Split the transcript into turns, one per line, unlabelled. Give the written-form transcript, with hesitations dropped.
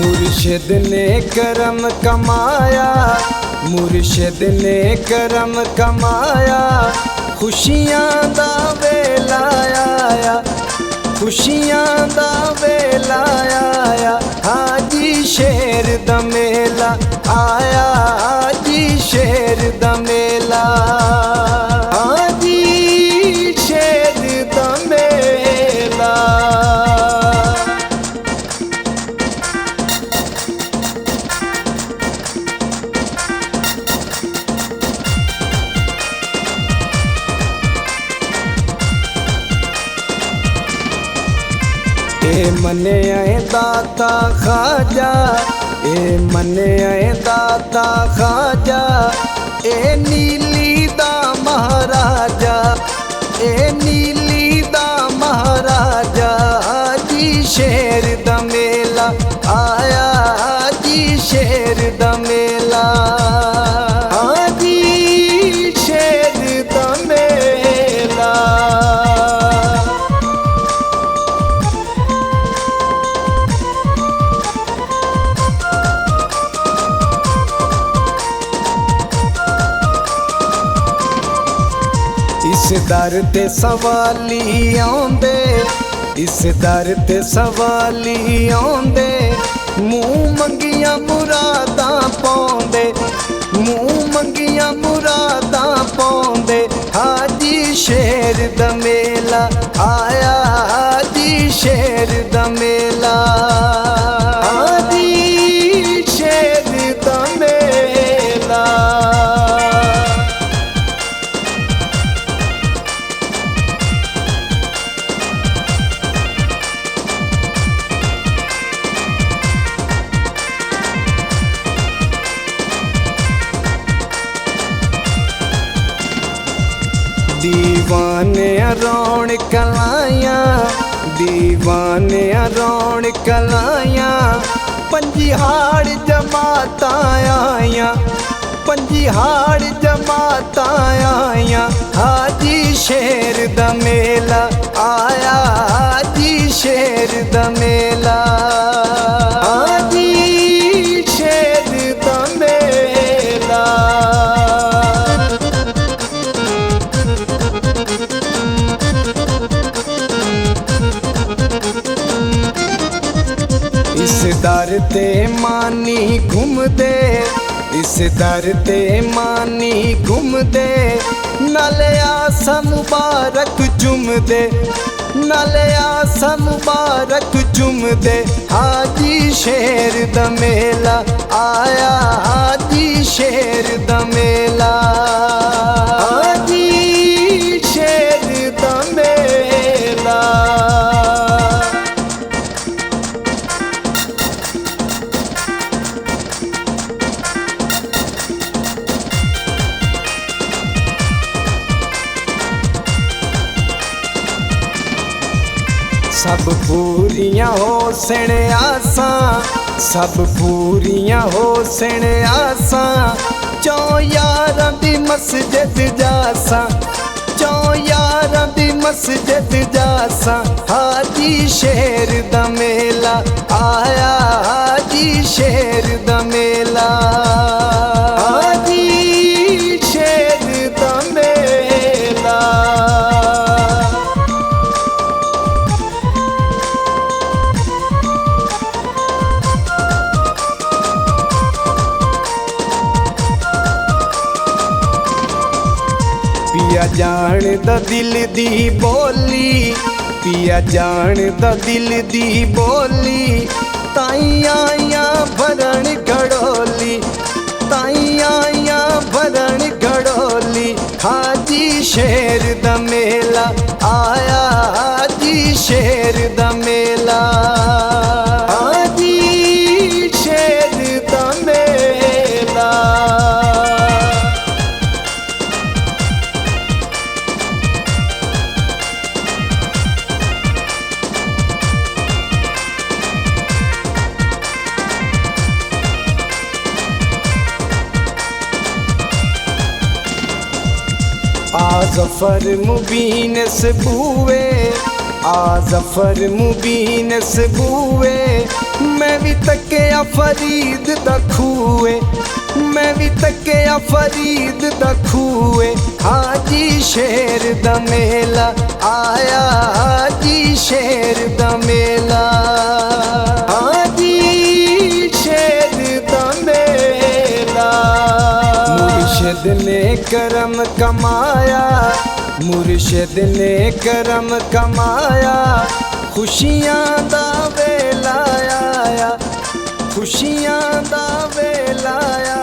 मुर्शिद ने करम कमाया, मुर्शिद ने करम कमाया, खुशियां दा वेला आया, खुशियां दा वेला आया। हाजी शेर दा मेला आया, हाजी शेर दा मेला, हाजी शेर दा मेला। ए मने आए दाता खाजा, ए मने आए दाता खाजा, ए नीली दा महाराजा, ए नीली दा महाराजा। हाजी शेर दा मेला आया, हाजी शेर दा मेला, हाजी शेर दा मेला। इस दर ते सवाली आंदे, इस दर ते सवाली आंदे, मुँह मंगियां मुरादां पाउंदे, मुँह मंगियां मुरादां पाउंदे। हाजी शेर दा मेला आया, हाजी शेर दा मेला, हाजी शेर दा मेला। दीवाने रौनक लाया, दीवाने रौनक लाया, पंजिहाड़ जमातां आया, पंजिहाड़ जमातां आया। हाजी शेर दा मेला आया, हाजी शेर दा मेला, हाजी शेर दा मेला। इस दर ते मानी घूमदे, इस दर ते मानी घूमदे, नाले आसा मुबारक चुमदे, नाले आसा मुबारक चुमदे। हाजी शेर दा मेला आया, हाजी शेर दा मेला, हाजी शेर दा मेला। सब पूरियां हो सण आसां, सब पूरियां हो सण आसां, चौं यारां दी मस्जिद जासां, चौं यारां दी मस्जिद जासां। हाजी शेर दा मेला आया, हाजी शेर दा मेला, हाजी शेर दा मेला। पिया जान दा दिल दी बोली, पिया जान दा दिल दी बोली, ताई आया भरण घड़ोली, ताई आया भरण घड़ोली। हाजी शेर दा मेला आया, हाजी शेर दा मेला, हाजी शेर दा मेला। आ जफर मुबीन से बुए, आ जफर मुबीन सबूए मैं भी तकिया फरीद दखूए मैं भी तकिया फरीद दखूए हाजी शेर दा मेला आया हाजी शेर दा मेला हाजी शेर दा मेला मुर्शिद ने करम कमाया मुर्शिद ने करम कमाया खुशियां दा वेला आया खुशियां दा वेला आया